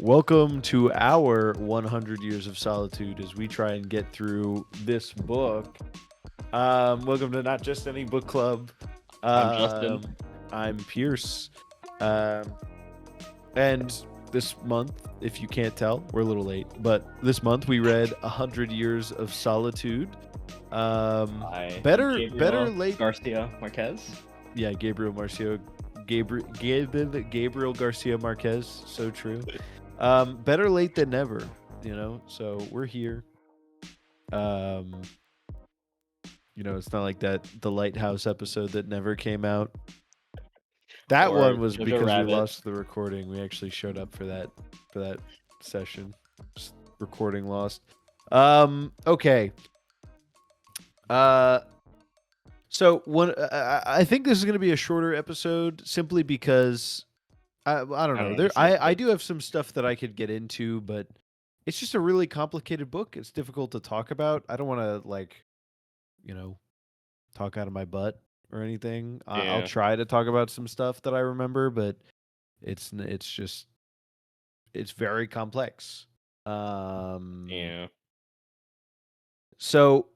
Welcome to our 100 Years of Solitude as we try and get through this book. Welcome to Not Just Any Book Club. I'm Justin. I'm Pierce. Um, and this month, if you can't tell, we're a little late, but this month we read 100 Years of Solitude. By Better Gabriel late. Garcia Marquez. Yeah, Gabriel Garcia Marquez. So true. Better late than never, so we're here. It's not like the Lighthouse episode that never came out. That Or one was Jojo because Rabbit. we lost the recording. We actually showed up for that session. Just recording lost. Okay. So I think this is going to be a shorter episode simply because I don't know. I do have some stuff that I could get into, but it's just a really complicated book. It's difficult to talk about. I don't want to talk out of my butt or anything. I'll try to talk about some stuff that I remember, but it's very complex. So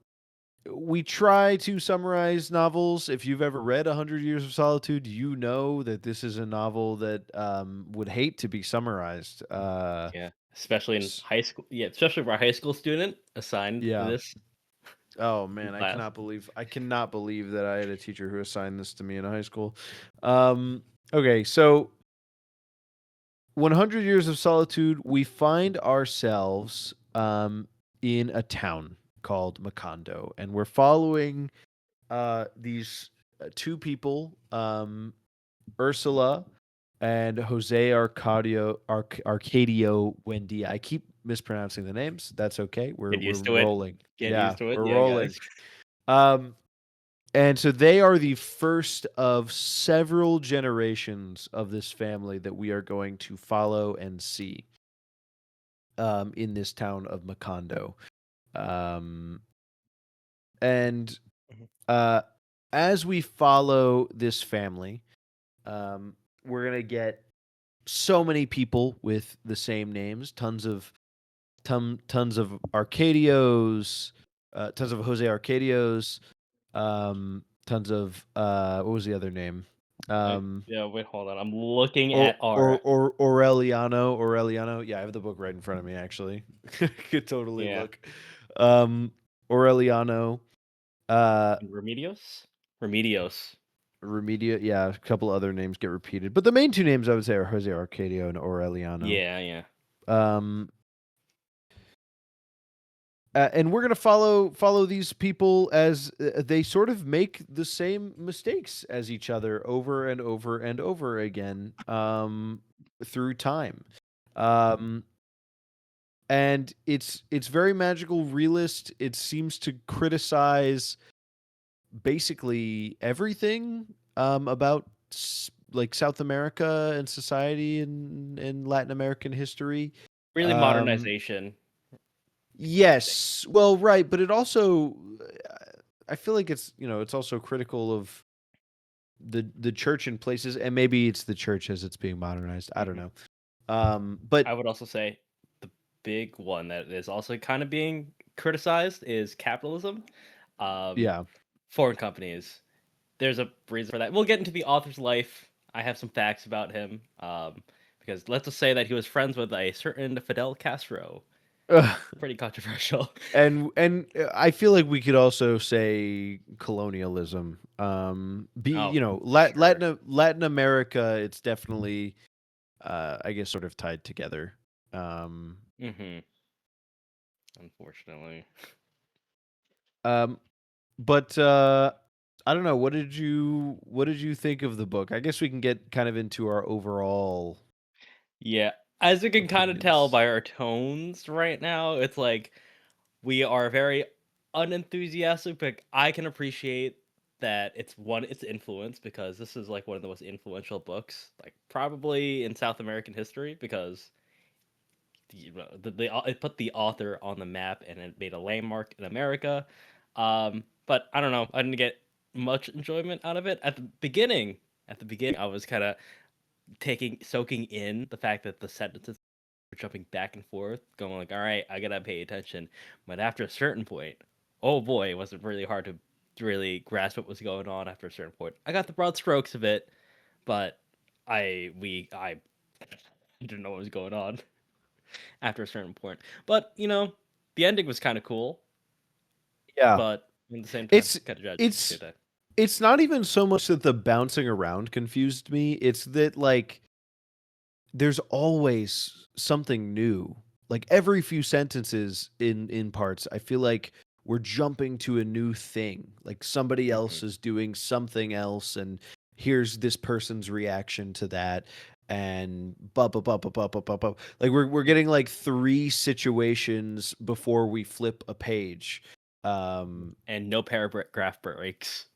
we try to summarize novels. If you've ever read 100 Years of Solitude, you know that this is a novel that would hate to be summarized. Especially in high school. Yeah, especially for a high school student assigned to this. Oh man, class. I cannot believe that I had a teacher who assigned this to me in high school. Okay, so 100 Years of Solitude, we find ourselves in a town called Macondo, and we're following these two people, Ursula and Jose Arcadio Buendía. I keep mispronouncing the names. That's okay. We're rolling. Get used to it. We're rolling. And so they are the first of several generations of this family that we are going to follow and see in this town of Macondo. As we follow this family, we're going to get so many people with the same names, tons of Arcadios, tons of Jose Arcadios, tons of what was the other name? Wait, hold on. I'm looking at Aureliano. Yeah, I have the book right in front of me actually. Could totally look. Aureliano. Remedios. Remedia, yeah, a couple other names get repeated, but the main two names I would say are Jose Arcadio and Aureliano. Yeah. And we're gonna follow these people as they sort of make the same mistakes as each other over and over and over again through time. And it's very magical realist. It seems to criticize basically everything about like South America and society and Latin American history. Really modernization. Yes. Well, right, but it also I feel like it's also critical of the church in places, and maybe it's the church as it's being modernized. I don't know. But I would also say the big one that is also kind of being criticized is capitalism. Foreign companies. There's a reason for that. We'll get into the author's life. I have some facts about him. Because let's just say that he was friends with a certain Fidel Castro. Pretty controversial. And I feel like we could also say colonialism. Latin America, it's definitely I guess sort of tied together. Unfortunately. But I don't know. What did you think of the book? I guess we can get kind of into our overall. Yeah, as you can kind of tell by our tones right now, it's like we are very unenthusiastic, but I can appreciate that it's influence, because this is like one of the most influential books, like probably in South American history, because it put the author on the map and it made a landmark in America. But I don't know, I didn't get much enjoyment out of it at the beginning. I was kind of soaking in the fact that the sentences were jumping back and forth, going like, all right, I gotta pay attention. But after a certain point, oh boy, it wasn't really hard to really grasp what was going on after a certain point. I got the broad strokes of it, but I didn't know what was going on after a certain point. But the ending was kind of cool, Yeah. but at the same time, It's kind of judged at the it's same time. it's not even so much that the bouncing around confused me. It's that like there's always something new. Like every few sentences in parts, I feel like we're jumping to a new thing. Like somebody else is doing something else, and here's this person's reaction to that, and like we're getting like 3 situations before we flip a page. And no paragraph breaks.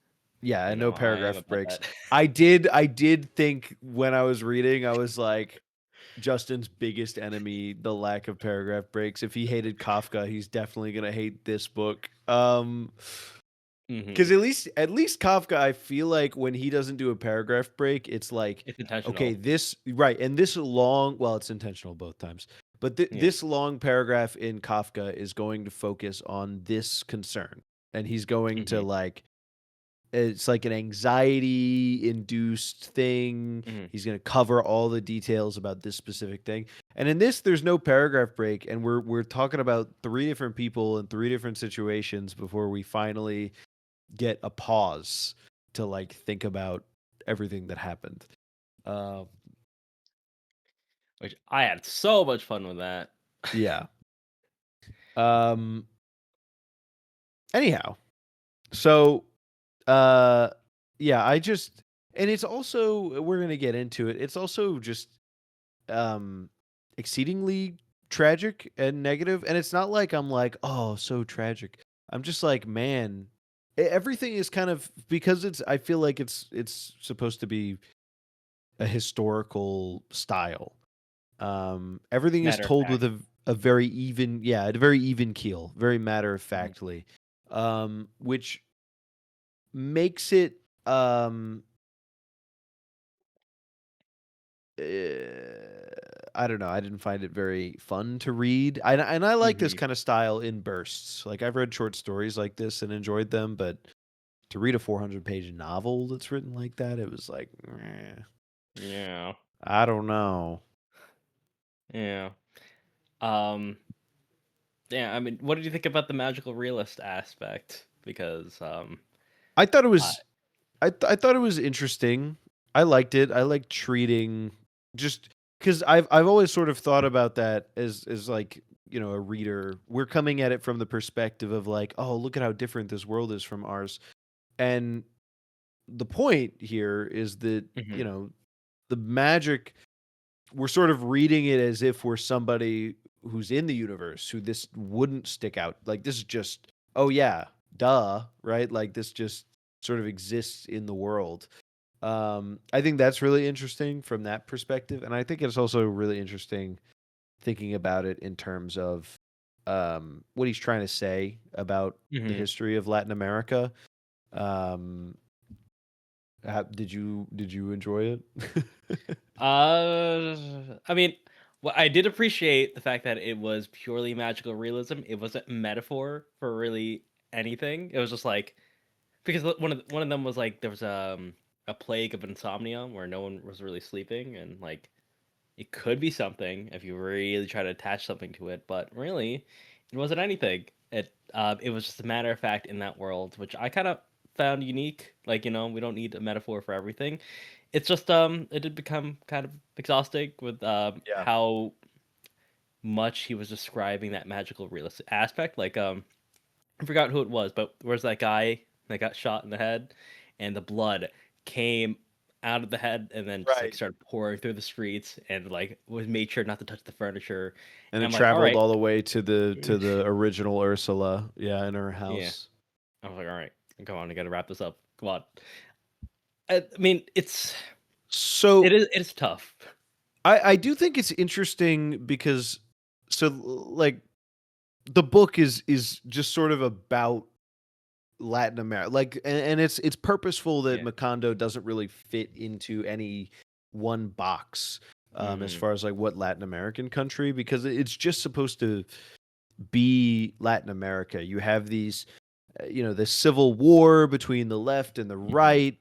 Yeah, and no I am paragraph about breaks. that. I did think when I was reading, I was like, Justin's biggest enemy, the lack of paragraph breaks. If he hated Kafka, he's definitely gonna hate this book. Because at least Kafka, I feel like when he doesn't do a paragraph break, it's like, It's okay, intentional. this right, and this long, well, it's intentional both times, but this long paragraph in Kafka is going to focus on this concern, and he's going to like it's like an anxiety induced thing. He's going to cover all the details about this specific thing. And in this, there's no paragraph break, and we're talking about 3 different people in 3 different situations before we finally get a pause to like think about everything that happened. Which I had so much fun with that. Yeah. Anyhow, so yeah, and it's also, we're gonna get into it. It's also just exceedingly tragic and negative, and it's not like I'm like, oh, so tragic. I'm just like, man, everything is kind of, because I feel like it's supposed to be a historical style. Everything is Matter of told with fact. a very even, yeah, a very even keel, very matter of factly, which makes it I don't know. I didn't find it very fun to read. And I like this kind of style in bursts. Like I've read short stories like this and enjoyed them, but to read a 400-page novel that's written like that, it was like, Yeah. I don't know. Yeah. Um. Yeah. I mean, what did you think about the magical realist aspect? Because I thought it I, was I thought it was interesting. I liked it. I like treating, just because I've always sort of thought about that as like, a reader. We're coming at it from the perspective of like, oh, look at how different this world is from ours. And the point here is that, the magic, we're sort of reading it as if we're somebody who's in the universe, who this wouldn't stick out. Like this is just, oh yeah, duh, right? Like this just sort of exists in the world. I think that's really interesting from that perspective, and I think it's also really interesting thinking about it in terms of what he's trying to say about the history of Latin America. Um, did you enjoy it? I mean, well, I did appreciate the fact that it was purely magical realism. It wasn't metaphor for really anything. It was just like, because one of them was like there was a plague of insomnia where no one was really sleeping, and like it could be something if you really try to attach something to it, but really it wasn't anything. It was just a matter of fact in that world, which I kind of found unique. Like, we don't need a metaphor for everything. It's just it did become kind of exhausting with Yeah. how much he was describing that magical realistic aspect. Like I forgot who it was, but where's that guy that got shot in the head, and the blood came out of the head and then just like Right. started pouring through the streets, and like was made sure not to touch the furniture. And And it I'm like, all traveled right, all the way to the original Ursula, yeah, in her yeah. house. I was like, all right, come on, I gotta wrap this up. Come on. I mean, So it is tough. I do think it's interesting because, so like, the book is just sort of about Latin America, like, and it's purposeful that Yeah. Macondo doesn't really fit into any one box. as far as like what Latin American country, because it's just supposed to be Latin America. You have these, this civil war between the left and the right,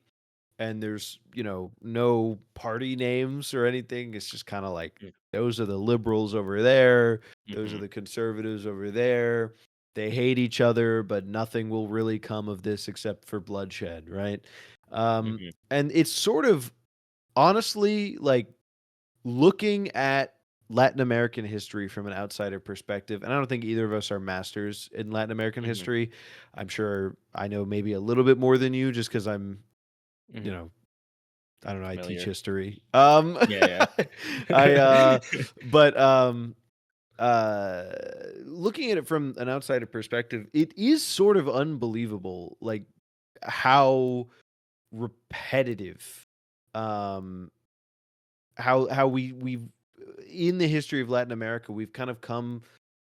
and there's, no party names or anything. It's just kind of like those are the liberals over there, those are the conservatives over there. They hate each other, but nothing will really come of this except for bloodshed, right? And it's sort of honestly like looking at Latin American history from an outsider perspective, and I don't think either of us are masters in Latin American history. I'm sure I know maybe a little bit more than you just because I'm, I don't know, I teach history. Yeah. But looking at it from an outsider perspective, it is sort of unbelievable, like how repetitive, how we've in the history of Latin America, we've kind of come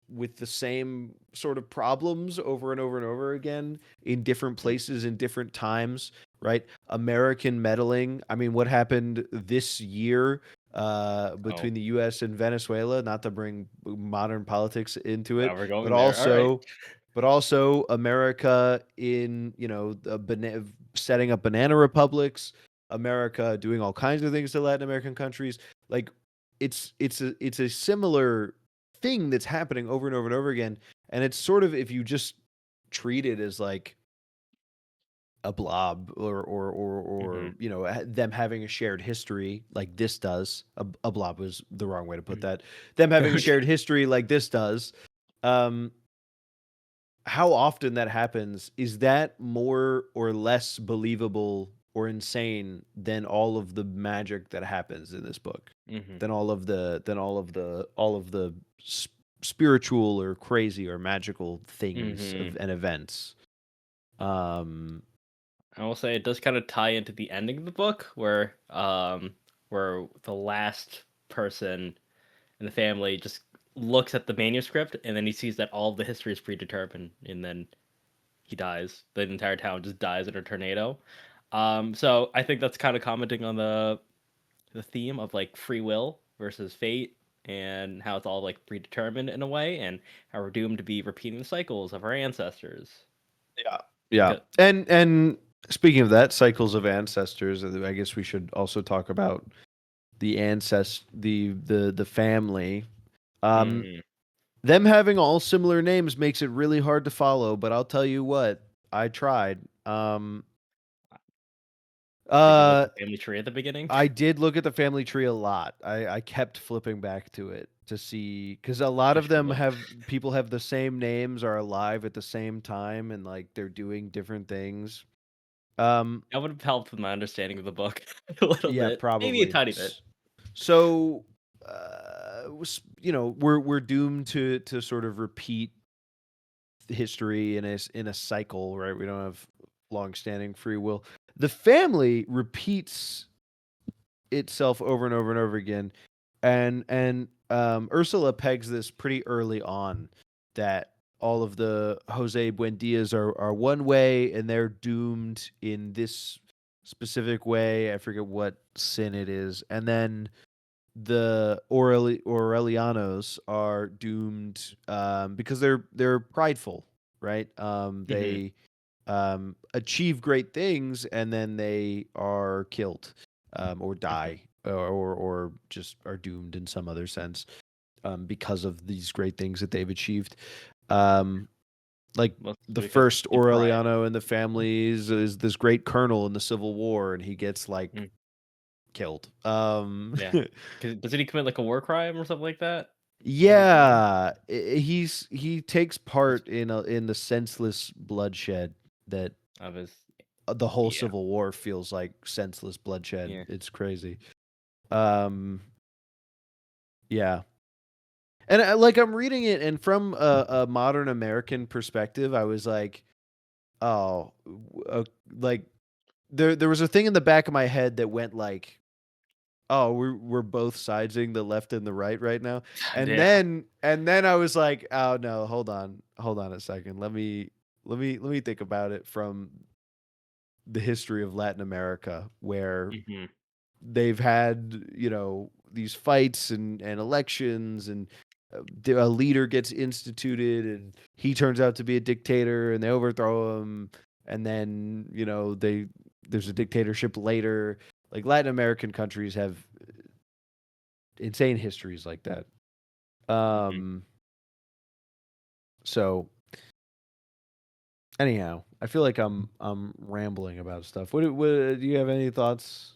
with the same sort of problems over and over and over again in different places in different times, right? American meddling. I mean, what happened this year between the US and Venezuela, not to bring modern politics into it, we're going but there. All right. also America in, setting up banana republics, America doing all kinds of things to Latin American countries. Like it's a similar thing that's happening over and over and over again. And it's sort of, if you just treat it as like a blob or them having a shared history like this does, a blob was the wrong way to put that, them having a shared history like this does, how often that happens, is that more or less believable or insane than all of the magic that happens in this book, than all of the spiritual or crazy or magical things and events. I will say it does kind of tie into the ending of the book where the last person in the family just looks at the manuscript and then he sees that all of the history is predetermined and then he dies. The entire town just dies in a tornado. So I think that's kind of commenting on the theme of like free will versus fate and how it's all like predetermined in a way and how we're doomed to be repeating the cycles of our ancestors. Yeah. And speaking of that, cycles of ancestors, I guess we should also talk about the the family. Them having all similar names makes it really hard to follow, but I'll tell you what, I tried. Did you look at the family tree at the beginning? I did look at the family tree a lot. I kept flipping back to it to see, because a lot of them people have the same names, are alive at the same time, and like they're doing different things. That would have helped with my understanding of the book a little bit, probably maybe a tiny bit. So, we're doomed to sort of repeat history in a cycle, right? We don't have long-standing free will. The family repeats itself over and over and over again, and Ursula pegs this pretty early on, that all of the Jose Buendias are one way and they're doomed in this specific way. I forget what sin it is. And then the Aurelianos are doomed because they're prideful, right? They achieve great things and then they are killed or die or just are doomed in some other sense because of these great things that they've achieved. Like the first Aureliano in the family is this great colonel in the Civil War, and he gets like killed. Yeah. Doesn't he commit like a war crime or something like that? Yeah, he takes part in the senseless bloodshed that of his the whole Civil War feels like senseless bloodshed. Yeah. It's crazy. Yeah. And I'm reading it, and from a modern American perspective, I was like, oh, like there was a thing in the back of my head that went like, oh, we're both siding the left and the right now. And then I was like, oh no, hold on a second. Let me think about it from the history of Latin America, where they've had, these fights and elections, and a leader gets instituted, and he turns out to be a dictator, and they overthrow him, and then there's a dictatorship later. Like Latin American countries have insane histories like that. So anyhow, I feel like I'm rambling about stuff. What do you have any thoughts?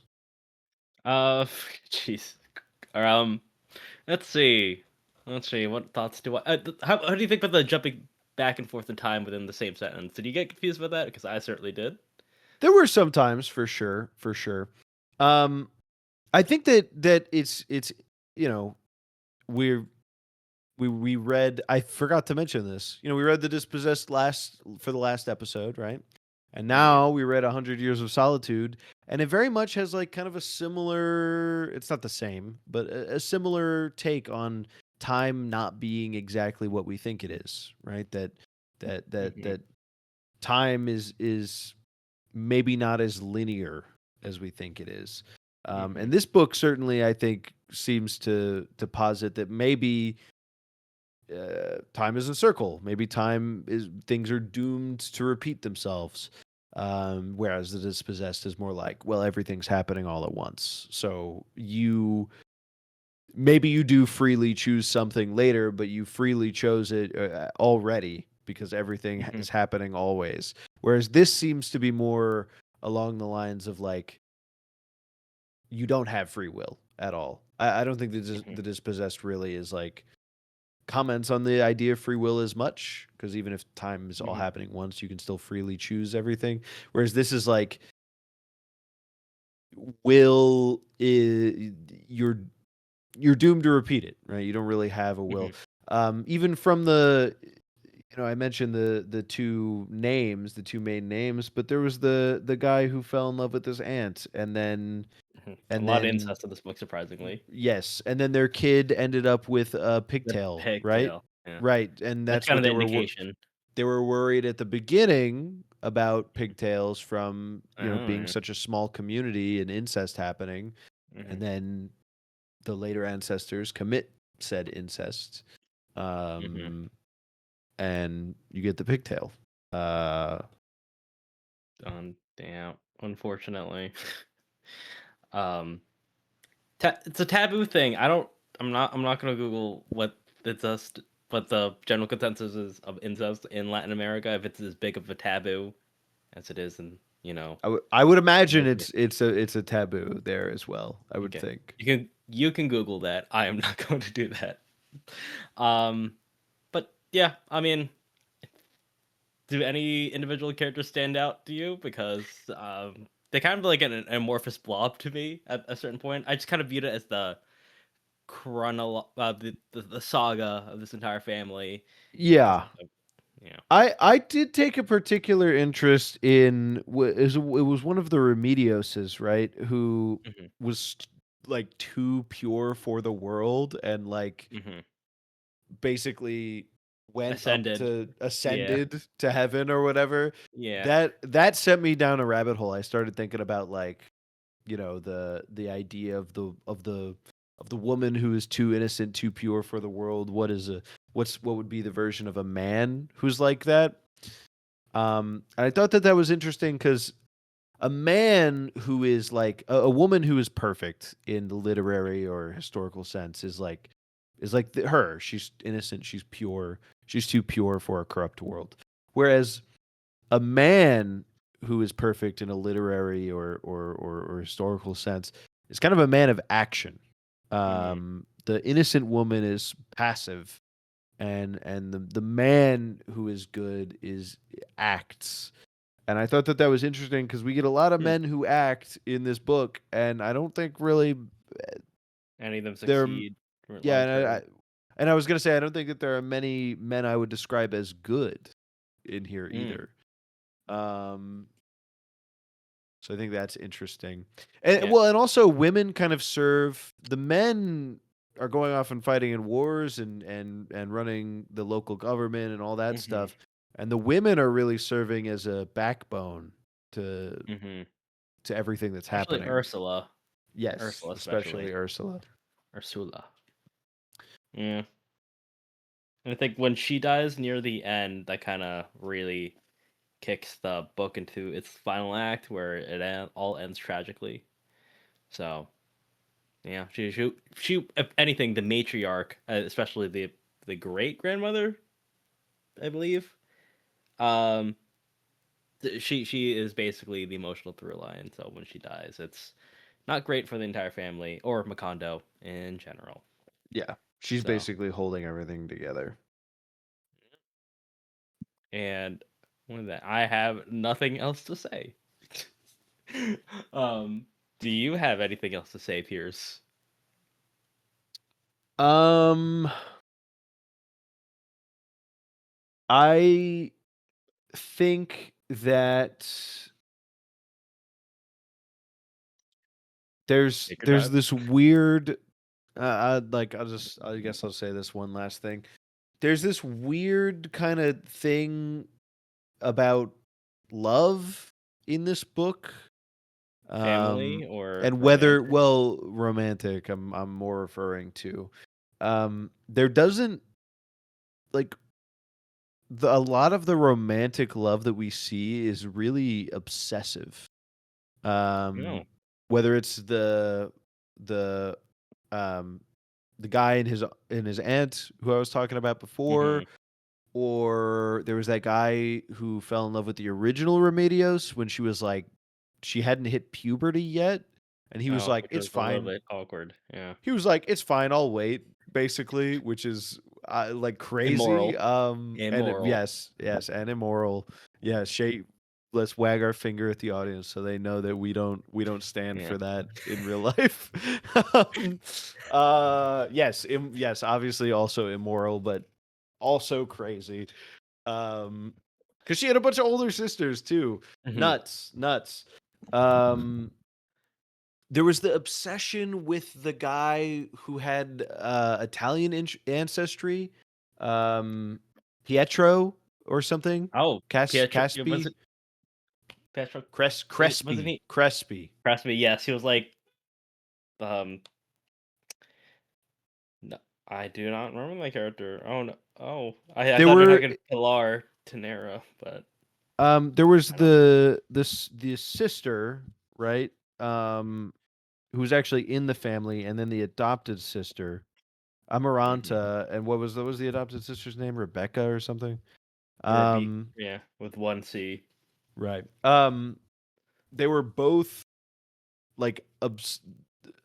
Jeez. Let's see. What thoughts do I? How do you think about the jumping back and forth in time within the same sentence? Did you get confused about that? Because I certainly did. There were some times, for sure. I think that it's we read. I forgot to mention this. We read The Dispossessed for the last episode, right? And now we read 100 Years of Solitude, and it very much has like kind of a similar. It's not the same, but a similar take on time not being exactly what we think it is, right? That time is maybe not as linear as we think it is. And this book certainly, I think, seems to posit that maybe time is a circle. Maybe things are doomed to repeat themselves. Whereas The Dispossessed is more like, well, everything's happening all at once. So maybe you do freely choose something later, but you freely chose it already because everything is happening always. Whereas this seems to be more along the lines of like, you don't have free will at all. I don't think The Dispossessed really is like comments on the idea of free will as much, because even if time is all happening once, you can still freely choose everything. Whereas this is like, will is you're doomed to repeat it, right? You don't really have a will. Even from the I mentioned the two main names, but there was the guy who fell in love with his aunt, and then a lot of incest in this book, surprisingly. Yes, and then their kid ended up with a pigtail, right? Yeah. Right, and That's that's kind what of they the were. indication. They were worried at the beginning about pigtails from being yeah. such a small community and incest happening, and then the later ancestors commit said incest, and you get the pigtail. Damn, unfortunately. It's a taboo thing. I'm not gonna Google what the general consensus is of incest in Latin America, if it's as big of a taboo as it is in I would imagine it's a taboo there as well. I would think you can Google that. I am not going to do that. But yeah, I mean, do any individual characters stand out to you? Because they kind of like an amorphous blob to me at a certain point. I just kind of viewed it as the the saga of this entire family. Yeah. Yeah. I did take a particular interest in it was one of the Remedioses, right? Who was like too pure for the world, and like basically ascended to heaven or whatever. Yeah. That sent me down a rabbit hole. I started thinking about like, the idea of the woman who is too innocent, too pure for the world. What would be the version of a man who's like that? I thought that was interesting, because a man who is like a woman who is perfect in the literary or historical sense is like her. She's innocent. She's pure. She's too pure for a corrupt world. Whereas a man who is perfect in a literary or historical sense is kind of a man of action. The innocent woman is passive, and the man who is good acts. And I thought that was interesting, because we get a lot of men who act in this book, and I don't think really any of them succeed. Yeah, and I was gonna say, I don't think that there are many men I would describe as good in here either. So I think that's interesting. And and also women kind of serve the men are going off and fighting in wars and running the local government and all that stuff. And the women are really serving as a backbone to everything that's happening. Ursula. Yes, especially Ursula. Ursula. Yeah. And I think when she dies near the end, that kind of really kicks the book into its final act, where it all ends tragically. So, yeah, she if anything, the matriarch, especially the great grandmother, I believe, um, she is basically the emotional through line. So when she dies, it's not great for the entire family or Macondo in general. Yeah, she's So, basically holding everything together. and with that, I have nothing else to say. Do you have anything else to say, Pierce? I think that there's this weird I guess I'll say this one last thing. There's this weird kind of thing about love in this book. Family or And whether romantic? romantic, I'm more referring to. There doesn't like a lot of the romantic love that we see is really obsessive. No. Whether it's the um the guy and his aunt who I was talking about before, Mm-hmm. or there was that guy who fell in love with the original Remedios when she hadn't hit puberty yet, and he was Oh, like, which "It's was a little fine." bit awkward. Yeah. He was like, "It's fine, I'll wait," basically, which is like crazy. Immoral. Immoral. Yes, and immoral. Yeah, let's wag our finger at the audience so they know that we don't stand Yeah. for that in real life. um, yes, obviously also immoral, but also crazy. Because she had a bunch of older sisters too. Mm-hmm. Nuts. Um, there was the obsession with the guy who had Italian ancestry, um, Pietro or something. Oh, Pietro. Was Caspi, it Pietro? Wasn't Crespi, he? Crespi. Craftsman, yes, he was like, um, no, I do not remember my character. Oh no, I There thought we were were talking Pilar Tenera, but there was I don't know. the sister, right? Who was actually in the family, and then the adopted sister, Mm-hmm. Amaranta, and what was the adopted sister's name? Rebecca or something? Yeah, with one C. Right. They were both like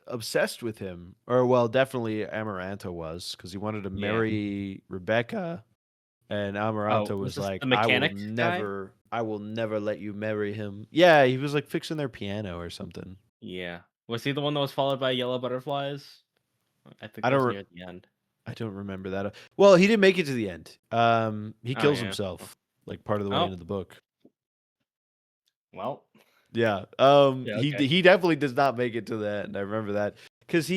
obsessed with him, or well, definitely Amaranta was because he wanted to Yeah. marry Rebecca, and Oh, Amaranta was was this like, the mechanics guy? I will never let you marry him." Yeah, he was like fixing their piano or something. Yeah. Was he the one that was followed by yellow butterflies? I think I that was don't near the end. I don't remember that. Well, he didn't make it to the end. He Oh kills yeah. himself like part of the way Oh into the book. well. Yeah. Yeah. He Okay. he definitely does not make it to the end. I remember that because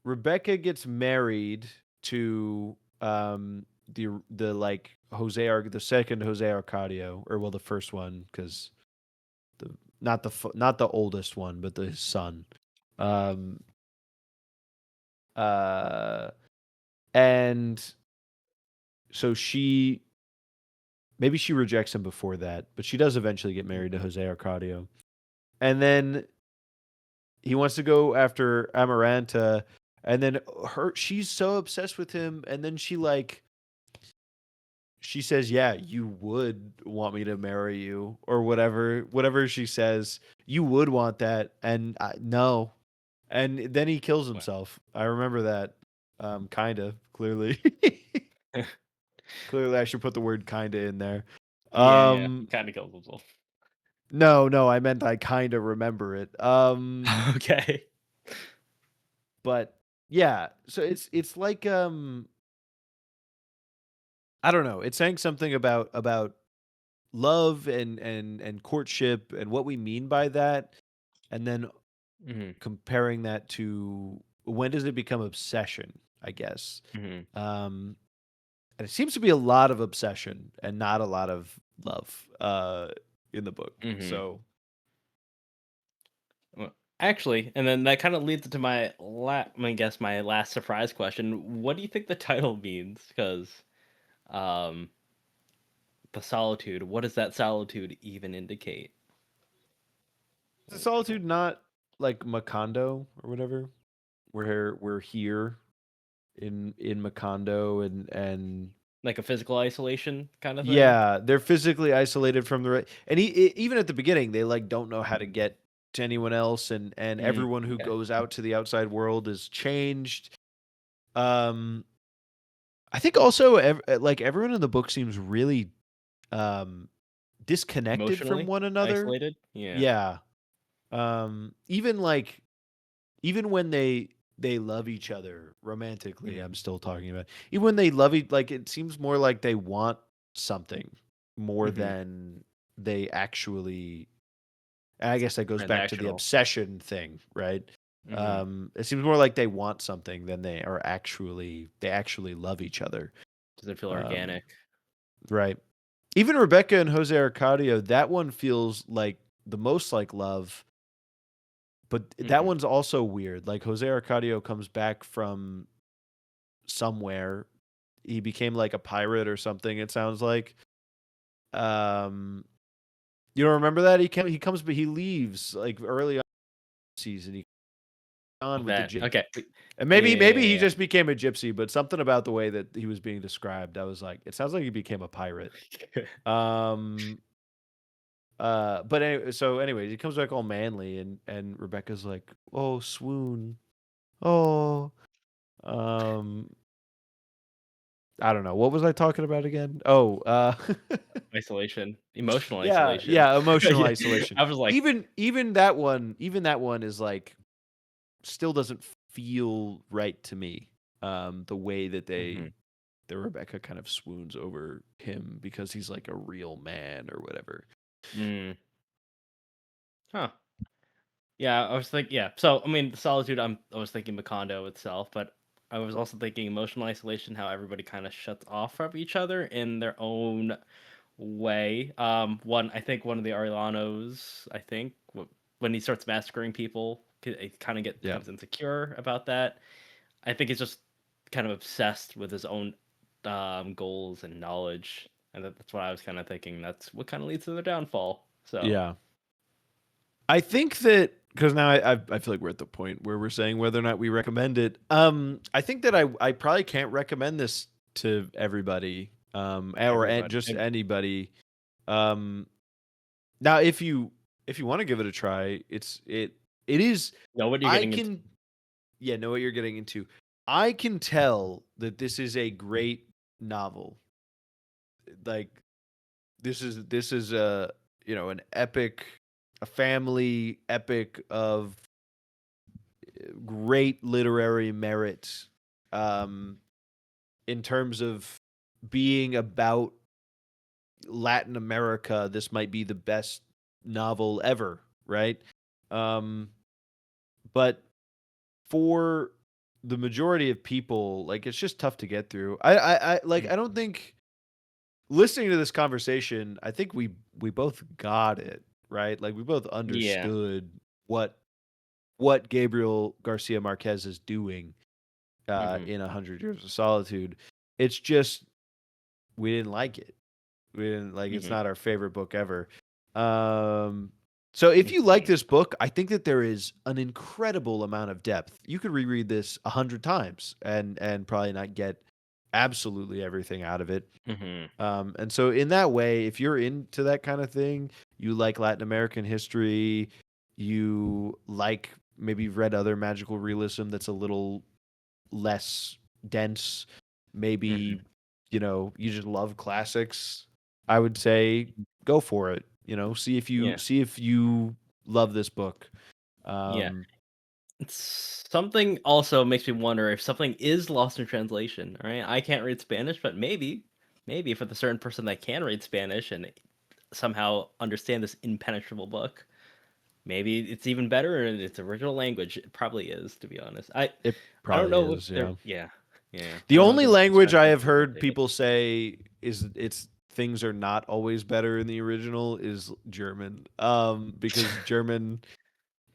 Rebecca gets married to the like the second Jose Arcadio, or well, the first one, because the not the oldest one, but his son. Um uh and so maybe she rejects him before that, but she does eventually get married to Mhm. Jose Arcadio. And then he wants to go after Amaranta, and then she's so obsessed with him, and then she says, "Yeah, you would want me to marry you," or whatever she says. You would want that, and no. And then he kills Well. himself. I remember that. Kind of clearly. Clearly, I should put the word "kinda" in there. Yeah. He kind of kills himself. No, I meant I kind of remember it. Okay. But yeah, so it's like I don't know. It's saying something about love and courtship and what we mean by that, and then Hmm. comparing that to when does it become obsession, I guess. Hmm. Um and it seems to be a lot of obsession and not a lot of love in the book. Hmm. So Actually, and then that kind of leads to I guess my last surprise question. What do you think the title means? Because um, the solitude. What does that solitude even indicate? Is the Solitude not like Macondo or whatever? Where we're here in Macondo and Like a physical isolation kind of thing. yeah, they're physically isolated from and even at the beginning they like don't know how to get to anyone else, and everyone who Okay. goes out to the outside world is changed. Um, I think also like everyone in the book seems really um disconnected from Emotionally one another. isolated. Yeah. Yeah. Even like even when they love each other romantically, I'm Mhm. still talking about. Even when they love like it seems more like they want something more Mhm. than they actually. And I guess that goes back to the Transactional. obsession thing, right? Mhm. It seems more like they want something than they actually love each other. Does it feel Um, organic? right. Even Rebecca and Jose Arcadio, that one feels like the most like love, but that Mhm. one's also weird. Like Jose Arcadio comes back from somewhere. He became like a pirate or something, it sounds like. Um you don't remember that? He comes but he leaves like early on in the season. He on with the That okay. and maybe he Yeah. just became a gypsy, but something about the way that he was being described, I was like, it sounds like he became a pirate. Um but anyway, so anyways, he comes back all manly and Rebecca's like, "Oh, swoon. Oh." Um I don't know. What was I talking about again? Oh, Isolation, emotional yeah, isolation. yeah, emotional Yeah. isolation. I was like, Even that one is like still doesn't feel right to me. The way that mhm. the Rebecca kind of swoons over him because he's like a real man or whatever. Mm. Huh. Yeah, I was thinking. Yeah, so I mean, the solitude. I was thinking Macondo itself, but I was also thinking emotional isolation. How everybody kind of shuts off from each other in their own way. I think one of the Arilanos. When he starts massacring people, he kind of Yeah. becomes insecure about that. I think he's just kind of obsessed with his own goals and knowledge, and that's what I was kind of thinking. That's what kind of leads to their downfall. So. Yeah. I think that because now I feel like we're at the point where we're saying whether or not we recommend it. I think that I probably can't recommend this to everybody, or Everybody. just anybody. Um, Now if you want to give it a try, it is. Know what you're I getting into. can know what you're getting into. I can tell that this is a great novel. Like this is a an epic, a family epic of great literary merit, um, in terms of being about Latin America. This might be the best novel ever, right? Um, but for the majority of people, like it's just tough to get through. I like I don't Mhm. think listening to this conversation, I think we both got it, right? Like we both Yeah. understood what Gabriel Garcia Marquez is doing Mhm. in 100 Years of Solitude. It's just we didn't like it. We didn't like it's Mhm. not our favorite book ever. Um so if you like Mhm. this book, I think that there is an incredible amount of depth. You could reread this 100 times and probably not get absolutely everything out of it. Mhm. And so in that way, if you're into that kind of thing, you like Latin American history, you like maybe you've read other magical realism that's a little less dense, maybe Mhm. you just love classics, I would say go for it. Yeah. See if you love this book. Yeah. Um Something also makes me wonder if something is lost in translation. All right, I can't read Spanish, but maybe for the certain person that can read Spanish and somehow understand this impenetrable book, maybe it's even better in its original language. It probably is, to be honest. it I don't probably know if is, there. yeah. Yeah, yeah. I The don't know if only there was language I have translations that heard did it. people say is it's things are not always better in the original is German. Because German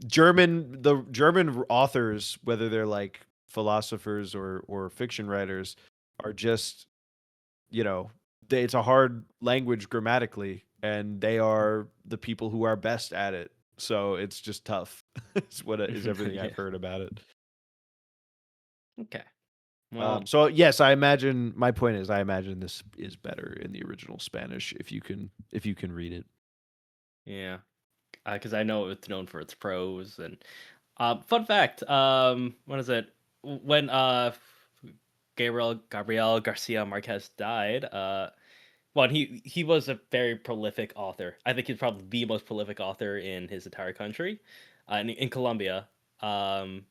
The German authors, whether they're like philosophers or fiction writers, are just, it's a hard language grammatically, and they are the people who are best at it. So it's just tough. Is everything Yeah. I've heard about it. Okay. Well, so yes, I imagine my point is I imagine this is better in the original Spanish if you can read it. yeah, because I know it's known for its prose. And fun fact, what is it? When Gabriel Garcia Marquez died, well, he was a very prolific author. I think he's probably the most prolific author in his entire country. In Colombia, um,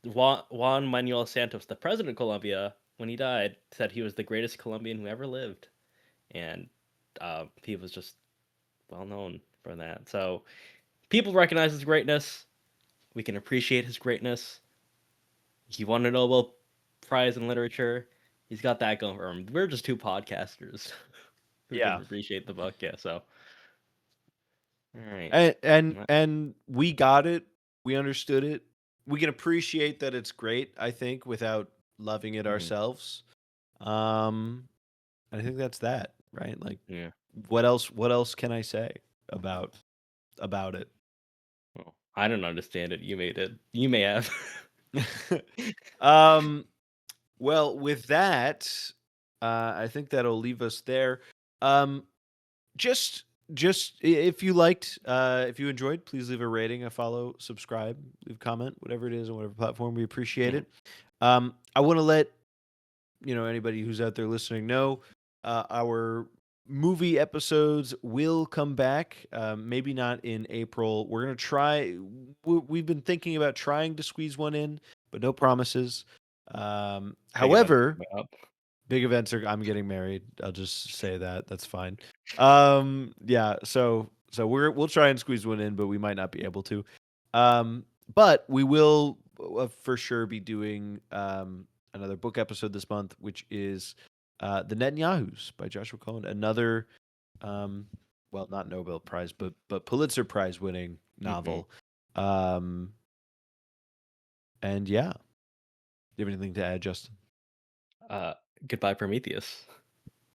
Juan Manuel Santos, the president of Colombia, when he died, said he was the greatest Colombian who ever lived, and he was just well known for that. So people recognize his greatness. We can appreciate his greatness. He won a Nobel Prize in literature. He's got that going for him. We're just two podcasters who can Yeah. appreciate the book. Yeah. So, all right. And we got it. We understood it. We can appreciate that it's great, I think, without loving it ourselves. I think that's that, right? Like, yeah. What else can I say about it? Well, I don't understand it. You made it. You may have. Well, with that, I think that'll leave us there. Just if you liked, if you enjoyed, please leave a rating, a follow, subscribe, leave a comment, whatever it is on whatever platform. We appreciate it. I want to let anybody who's out there listening know our movie episodes will come back. Maybe not in April. We're gonna try. We've been thinking about trying to squeeze one in, but no promises. However, big events are. I'm getting married. I'll just say that. That's fine. Yeah. So we'll try and squeeze one in, but we might not be able to. But we will for sure be doing another book episode this month, which is The Netanyahus by Joshua Cohen. Another, well, not Nobel Prize, but Pulitzer Prize winning novel. And yeah. Do you have anything to add, Justin? Goodbye, Prometheus.